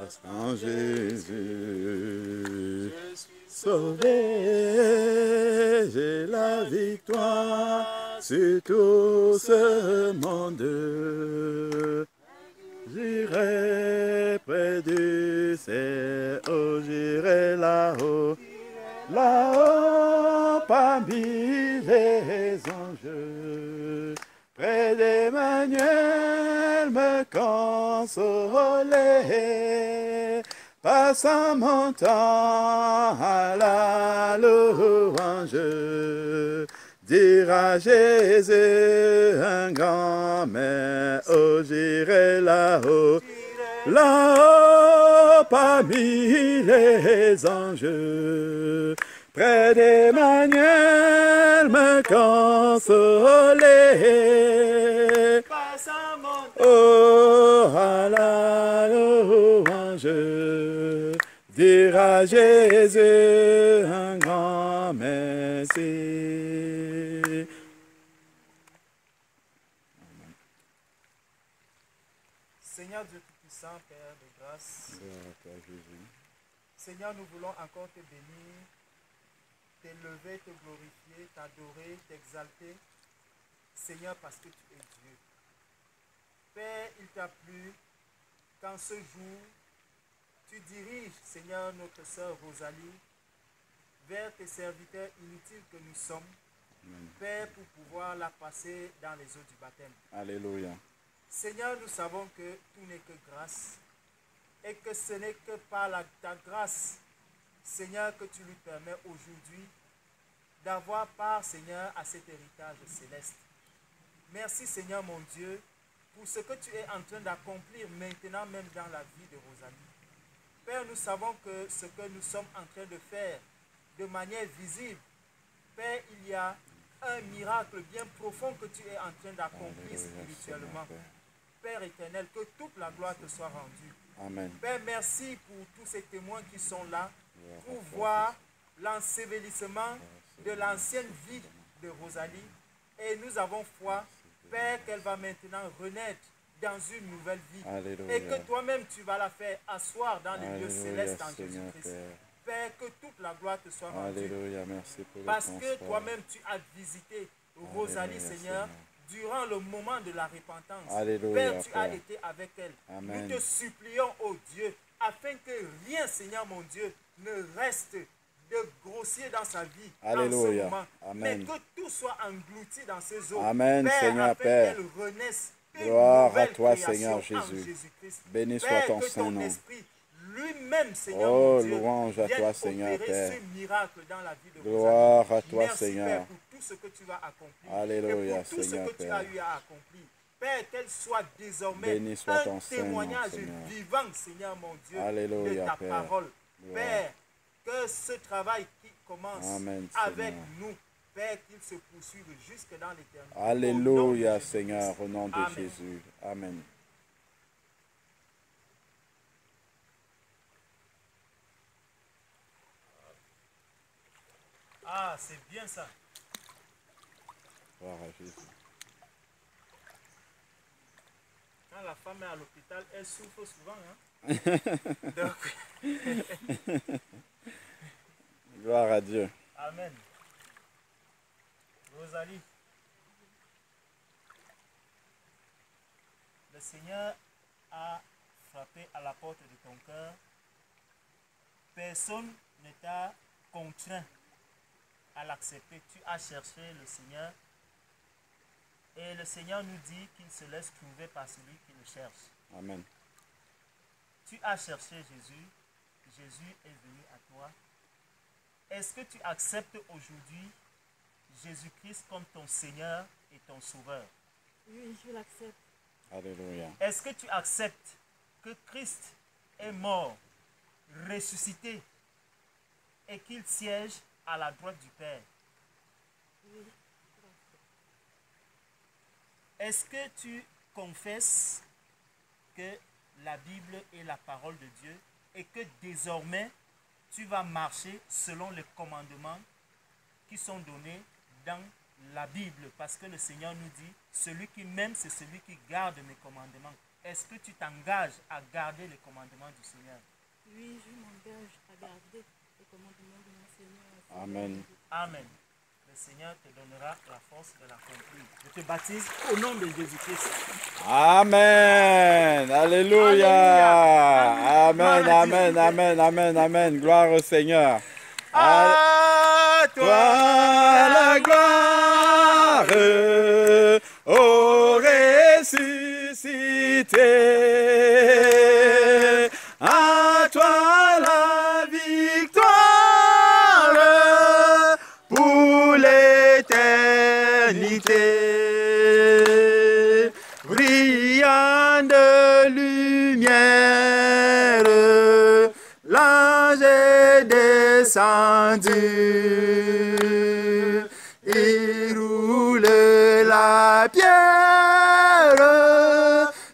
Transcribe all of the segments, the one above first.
grâce en Jésus. Sauvé, j'ai la victoire sur tout ce monde. J'irai près du ciel, oh, j'irai là-haut, là-haut parmi les anges. Près d'Emmanuel me consoler, passant mon temps à la louange, dire à Jésus un grand mais, oh, j'irai là-haut, là-haut parmi les anges. Près d'Emmanuel me consoler, oh, à la louange, dire à Jésus un grand merci. Seigneur Dieu Tout-Puissant, Père de grâce, Jésus. Seigneur, nous voulons encore te bénir, t'élever, te glorifier, t'adorer, t'exalter, Seigneur, parce que tu es Dieu. Père, il t'a plu qu'en ce jour, tu diriges, Seigneur, notre sœur Rosalie, vers tes serviteurs inutiles que nous sommes, Père, pour pouvoir la passer dans les eaux du baptême. Alléluia. Seigneur, nous savons que tout n'est que grâce et que ce n'est que par ta grâce, Seigneur, que tu lui permets aujourd'hui d'avoir part, Seigneur, à cet héritage céleste. Merci, Seigneur, mon Dieu, pour ce que tu es en train d'accomplir maintenant même dans la vie de Rosalie. Père, nous savons que ce que nous sommes en train de faire de manière visible, Père, il y a un miracle bien profond que tu es en train d'accomplir spirituellement. Père éternel, que toute la gloire te soit rendue. Amen. Père, merci pour tous ces témoins qui sont là pour voir l'ensevelissement de l'ancienne vie de Rosalie. Et nous avons foi, Père, qu'elle va maintenant renaître dans une nouvelle vie. Alléluia. Et que toi-même, tu vas la faire asseoir dans les lieux Alléluia, célestes en Seigneur, Jésus-Christ. Père. Père, que toute la gloire te soit rendue. Alléluia, merci pour le Parce que transport. toi-même, tu as visité Rosalie, Alléluia, Seigneur, durant le moment de la repentance. Alléluia, Père, tu as Père. été avec elle. Amen. Nous te supplions, ô Dieu, afin que rien, Seigneur mon Dieu, ne reste de grossier dans sa vie en ce Alléluia. moment. Amen. Mais que tout soit englouti dans ses eaux. Amen, Père, Seigneur, afin Père. qu'elle renaisse une Gloire à nouvelle toi, création Seigneur en Jésus. Jésus-Christ. Béni soit Père, ton que saint ton nom. esprit lui-même, Seigneur Oh, mon Dieu, louange à vienne toi, Seigneur, opérer Père. ce miracle dans la vie de Gloire Rosalie. à toi, Merci, Seigneur. Père, pour tout ce que tu vas accomplir. Alléluia, et pour tout Seigneur, ce que tu Père. as eu à accomplir. Père, qu'elle soit désormais Béni soit ton un saint nom, témoignage Seigneur. vivant, Seigneur mon Dieu, Alléluia, de ta Père. parole. Gloire. Père, que ce travail qui commence Amen, avec Seigneur. nous, Père, qu'il se poursuive jusque dans l'éternité. Alléluia, Seigneur, au nom de Amen. Jésus. Amen. Ah, c'est bien ça. Gloire à Jésus. Quand la femme est à l'hôpital, elle souffre souvent. Hein? Donc, Gloire à Dieu. Amen. Rosalie, le Seigneur a frappé à la porte de ton cœur. Personne ne t'a contraint à l'accepter. Tu as cherché le Seigneur. Et le Seigneur nous dit qu'il se laisse trouver par celui qui le cherche. Amen. Tu as cherché Jésus. Jésus est venu à toi. Est-ce que tu acceptes aujourd'hui Jésus-Christ comme ton Seigneur et ton Sauveur? Oui, je l'accepte. Alléluia. Est-ce que tu acceptes que Christ est mort, ressuscité et qu'il siège à la droite du Père? Oui. Est-ce que tu confesses que la Bible est la parole de Dieu et que désormais tu vas marcher selon les commandements qui sont donnés dans la Bible? Parce que le Seigneur nous dit, celui qui m'aime, c'est celui qui garde mes commandements. est-ce que tu t'engages à garder les commandements du Seigneur? Oui, je m'engage à garder les commandements de mon Seigneur. Amen. Amen. Le Seigneur te donnera la force de l'accomplir. Je te baptise au nom de Jésus-Christ. Amen. Alléluia. Amen, amen, amen, amen, amen. Gloire au Seigneur. À Toi la gloire, ô ressuscité. À toi la victoire pour l'éternité. Brillant de lumière, l'ange est descendu. Il roule la pierre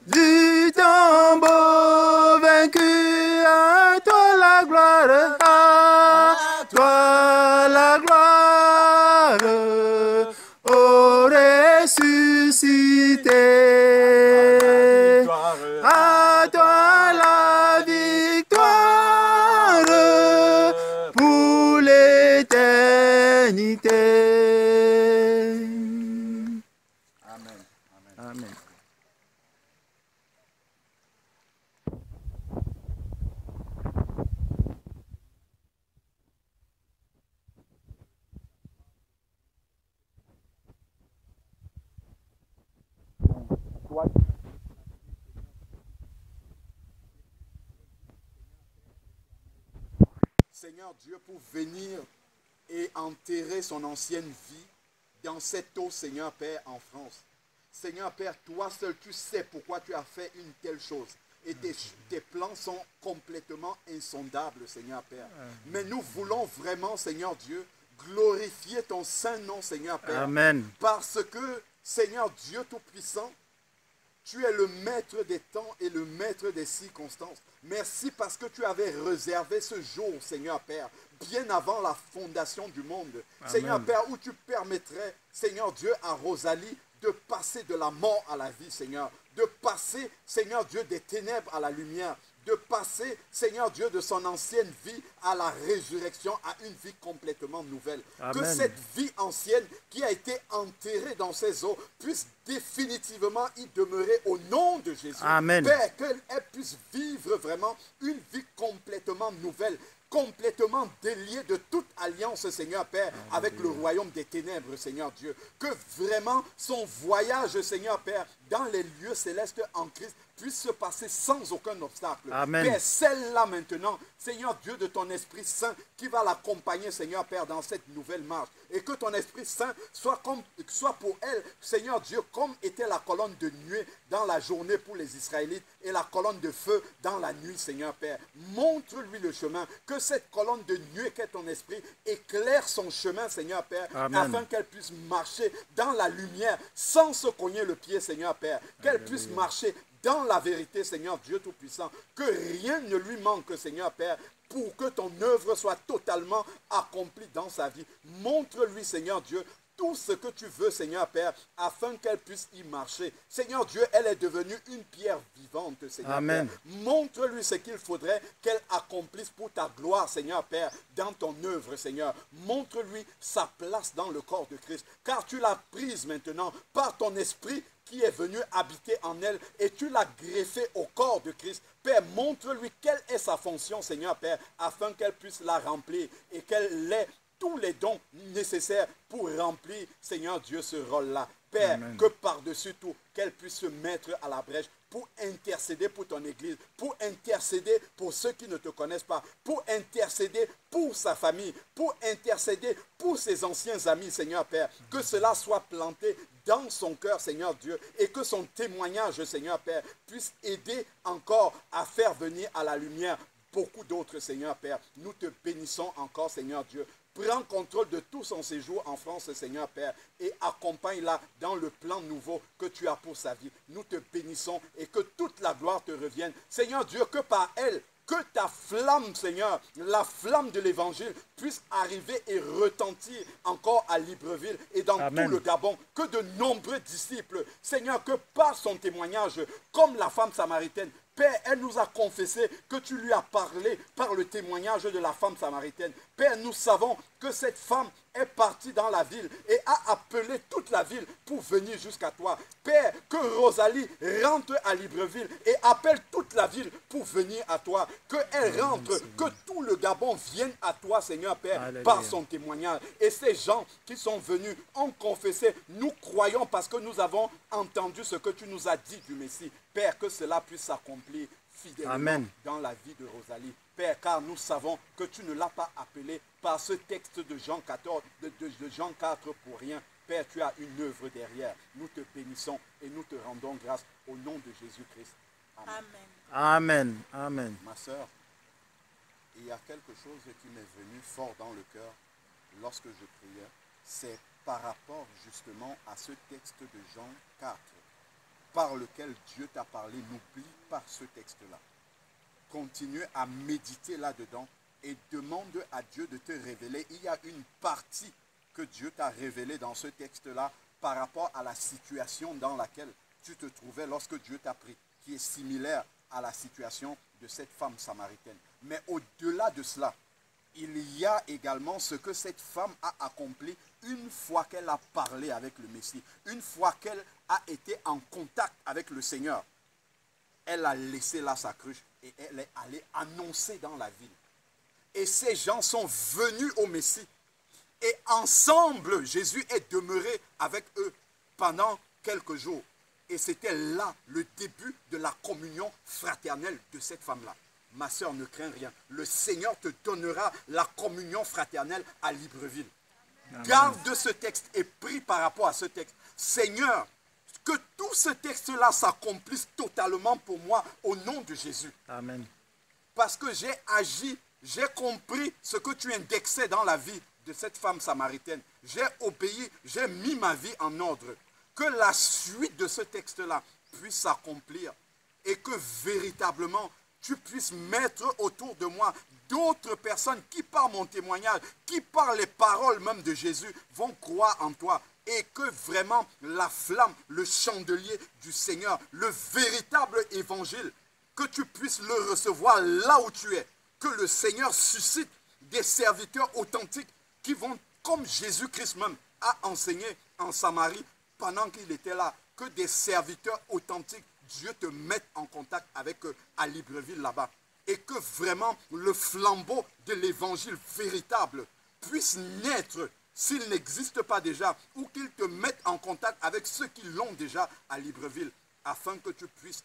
du tombeau vaincu. À toi la gloire, à toi la gloire, ô ressuscité. À toi la victoire pour l'éternité. Amen. Amen. Seigneur Dieu, pour venir et enterrer son ancienne vie dans cette eau, Seigneur Père, en France. Seigneur Père, toi seul, tu sais pourquoi tu as fait une telle chose. Et tes plans sont complètement insondables, Seigneur Père. Mais nous voulons vraiment, Seigneur Dieu, glorifier ton saint nom, Seigneur Père. Amen. Parce que, Seigneur Dieu Tout-Puissant, tu es le maître des temps et le maître des circonstances. Merci parce que tu avais réservé ce jour, Seigneur Père, bien avant la fondation du monde. Amen. Seigneur Père, où tu permettrais, Seigneur Dieu, à Rosalie de passer de la mort à la vie, Seigneur. De passer, Seigneur Dieu, des ténèbres à la lumière. De passer, Seigneur Dieu, de son ancienne vie à la résurrection, à une vie complètement nouvelle. Amen. Que cette vie ancienne qui a été enterrée dans ces eaux puisse définitivement y demeurer au nom de Jésus. Amen. Père, qu'elle puisse vivre vraiment une vie complètement nouvelle, complètement déliée de toute alliance, Seigneur Père, avec le royaume des ténèbres, Seigneur Dieu. Que vraiment son voyage, Seigneur Père, dans les lieux célestes en Christ puisse se passer sans aucun obstacle. Amen. Père, celle-là maintenant, Seigneur Dieu, de ton Esprit Saint qui va l'accompagner, Seigneur Père, dans cette nouvelle marche. Et que ton Esprit Saint soit pour elle, Seigneur Dieu, comme était la colonne de nuée dans la journée pour les Israélites et la colonne de feu dans la nuit, Seigneur Père. Montre-lui le chemin. Que cette colonne de nuée qu'est ton Esprit éclaire son chemin, Seigneur Père, Amen. afin qu'elle puisse marcher dans la lumière sans se cogner le pied, Seigneur Père. Qu'elle puisse marcher dans la vérité, Seigneur Dieu Tout-Puissant. Que rien ne lui manque, Seigneur Père, pour que ton œuvre soit totalement accomplie dans sa vie. Montre-lui, Seigneur Dieu, tout ce que tu veux, Seigneur Père, afin qu'elle puisse y marcher. Seigneur Dieu, elle est devenue une pierre vivante, Seigneur Amen. Père. Montre-lui ce qu'il faudrait qu'elle accomplisse pour ta gloire, Seigneur Père, dans ton œuvre, Seigneur. Montre-lui sa place dans le corps de Christ, car tu l'as prise maintenant par ton esprit qui est venu habiter en elle et tu l'as greffé au corps de Christ. Père, montre-lui quelle est sa fonction, Seigneur Père, afin qu'elle puisse la remplir et qu'elle ait tous les dons nécessaires pour remplir, Seigneur Dieu, ce rôle-là. Père, Amen. que par-dessus tout, qu'elle puisse se mettre à la brèche pour intercéder pour ton Église, pour intercéder pour ceux qui ne te connaissent pas, pour intercéder pour sa famille, pour intercéder pour ses anciens amis, Seigneur Père. Que cela soit planté dans son cœur, Seigneur Dieu, et que son témoignage, Seigneur Père, puisse aider encore à faire venir à la lumière beaucoup d'autres, Seigneur Père. Nous te bénissons encore, Seigneur Dieu. Prends contrôle de tout son séjour en France, Seigneur Père, et accompagne-la dans le plan nouveau que tu as pour sa vie. Nous te bénissons et que toute la gloire te revienne. Seigneur Dieu, que par elle, Que ta flamme, Seigneur, la flamme de l'évangile puisse arriver et retentir encore à Libreville et dans Amen. tout le Gabon. Que de nombreux disciples, Seigneur, que par son témoignage, comme la femme samaritaine, Père, elle nous a confessé que tu lui as parlé par le témoignage de la femme samaritaine. Père, nous savons que cette femme est partie dans la ville et a appelé toute la ville pour venir jusqu'à toi. Père, que Rosalie rentre à Libreville et appelle toute la ville pour venir à toi. Qu'elle rentre, que tout le Gabon vienne à toi, Seigneur Père, Alléluia. par son témoignage. Et ces gens qui sont venus ont confessé, nous croyons parce que nous avons entendu ce que tu nous as dit du Messie. Père, que cela puisse s'accomplir fidèlement Amen. dans la vie de Rosalie. Père, car nous savons que tu ne l'as pas appelé par ce texte de Jean 14, de Jean 4 pour rien. Père, tu as une œuvre derrière. Nous te bénissons et nous te rendons grâce au nom de Jésus-Christ. Amen. Amen. Amen. Ma sœur, il y a quelque chose qui m'est venu fort dans le cœur lorsque je priais. C'est par rapport justement à ce texte de Jean 4 par lequel Dieu t'a parlé. N'oublie pas ce texte-là. Continue à méditer là-dedans et demande à Dieu de te révéler. Il y a une partie que Dieu t'a révélée dans ce texte-là par rapport à la situation dans laquelle tu te trouvais lorsque Dieu t'a pris, qui est similaire à la situation de cette femme samaritaine. Mais au-delà de cela, il y a également ce que cette femme a accompli une fois qu'elle a parlé avec le Messie, une fois qu'elle a été en contact avec le Seigneur. Elle a laissé là sa cruche et elle est allée annoncer dans la ville. Et ces gens sont venus au Messie. Et ensemble, Jésus est demeuré avec eux pendant quelques jours. Et c'était là le début de la communion fraternelle de cette femme-là. Ma sœur, ne crains rien. Le Seigneur te donnera la communion fraternelle à Libreville. Amen. Garde ce texte et prie par rapport à ce texte. Seigneur, que tout ce texte-là s'accomplisse totalement pour moi au nom de Jésus. Amen. Parce que j'ai agi, j'ai compris ce que tu indexais dans la vie de cette femme samaritaine. J'ai obéi, j'ai mis ma vie en ordre. Que la suite de ce texte-là puisse s'accomplir et que véritablement tu puisses mettre autour de moi d'autres personnes qui par mon témoignage, qui par les paroles même de Jésus vont croire en toi. Et que vraiment la flamme, le chandelier du Seigneur, le véritable évangile, que tu puisses le recevoir là où tu es. Que le Seigneur suscite des serviteurs authentiques qui vont, comme Jésus-Christ même a enseigné en Samarie pendant qu'il était là, que des serviteurs authentiques, Dieu te mette en contact avec eux à Libreville là-bas. Et que vraiment le flambeau de l'évangile véritable puisse naître s'il n'existe pas déjà, ou qu'il te mette en contact avec ceux qui l'ont déjà à Libreville, afin que tu puisses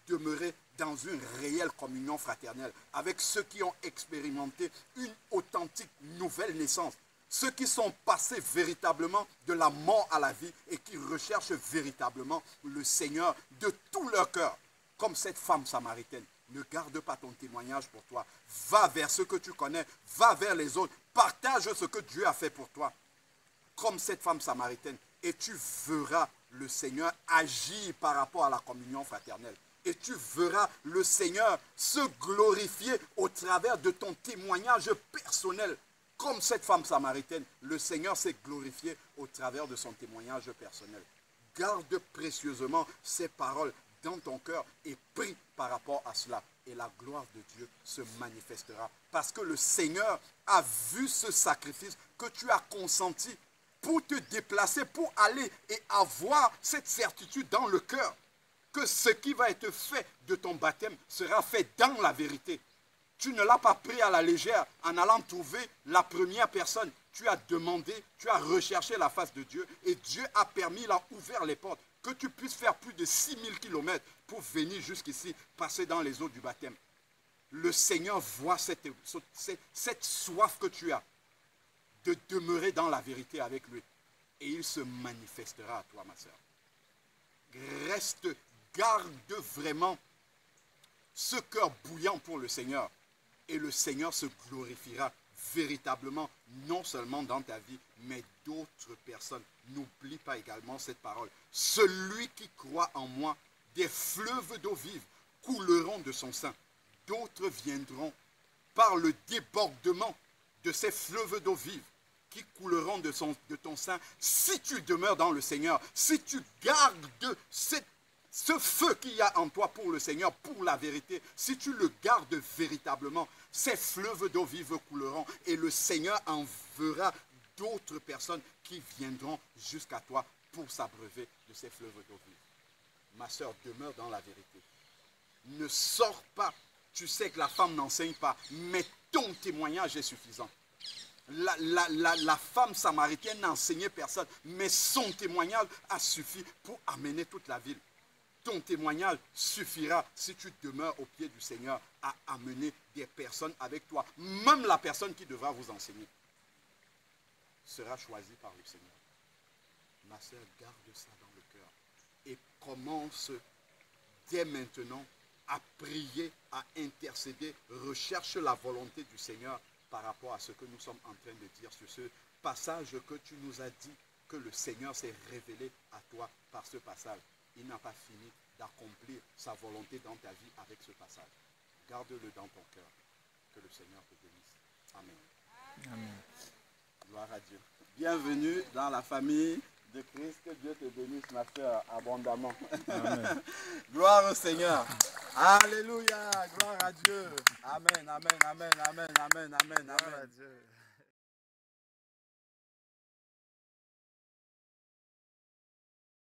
demeurer dans une réelle communion fraternelle avec ceux qui ont expérimenté une authentique nouvelle naissance, ceux qui sont passés véritablement de la mort à la vie et qui recherchent véritablement le Seigneur de tout leur cœur, comme cette femme samaritaine. Ne garde pas ton témoignage pour toi. Va vers ceux que tu connais, va vers les autres, partage ce que Dieu a fait pour toi, comme cette femme samaritaine, et tu verras le Seigneur agir par rapport à la communion fraternelle. Et tu verras le Seigneur se glorifier au travers de ton témoignage personnel. Comme cette femme samaritaine, le Seigneur s'est glorifié au travers de son témoignage personnel. Garde précieusement ces paroles dans ton cœur et prie par rapport à cela. Et la gloire de Dieu se manifestera. Parce que le Seigneur a vu ce sacrifice que tu as consenti pour te déplacer, pour aller et avoir cette certitude dans le cœur que ce qui va être fait de ton baptême sera fait dans la vérité. Tu ne l'as pas pris à la légère en allant trouver la première personne. Tu as demandé, tu as recherché la face de Dieu et Dieu a permis, il a ouvert les portes. Que tu puisses faire plus de 6000 km pour venir jusqu'ici, passer dans les eaux du baptême. Le Seigneur voit cette soif que tu as de demeurer dans la vérité avec lui. Et il se manifestera à toi, ma sœur. Reste, garde vraiment ce cœur bouillant pour le Seigneur. Et le Seigneur se glorifiera véritablement, non seulement dans ta vie, mais d'autres personnes. N'oublie pas également cette parole. Celui qui croit en moi, des fleuves d'eau vive couleront de son sein. d'autres viendront par le débordement de ces fleuves d'eau vive qui couleront de ton sein si tu demeures dans le Seigneur, si tu gardes ce feu qu'il y a en toi pour le Seigneur, pour la vérité, si tu le gardes véritablement, ces fleuves d'eau vive couleront et le Seigneur enverra d'autres personnes qui viendront jusqu'à toi pour s'abreuver de ces fleuves d'eau vive. Ma soeur, demeure dans la vérité. Ne sors pas. Tu sais que la femme n'enseigne pas, mais ton témoignage est suffisant. La femme samaritaine n'enseignait personne, mais son témoignage a suffi pour amener toute la ville. Ton témoignage suffira si tu demeures au pied du Seigneur à amener des personnes avec toi. Même la personne qui devra vous enseigner sera choisie par le Seigneur. Ma soeur, garde ça dans le cœur et commence dès maintenant à prier, à intercéder. Recherche la volonté du Seigneur par rapport à ce que nous sommes en train de dire sur ce passage que tu nous as dit, que le Seigneur s'est révélé à toi par ce passage. Il n'a pas fini d'accomplir sa volonté dans ta vie avec ce passage. Garde-le dans ton cœur. Que le Seigneur te bénisse. Amen. Amen. Gloire à Dieu. Bienvenue dans la famille de Christ. Que Dieu te bénisse, ma soeur, abondamment. Amen. Gloire au Seigneur. Alléluia. Gloire à Dieu. Amen, amen, amen, amen, amen, amen, Gloire à amen. Dieu.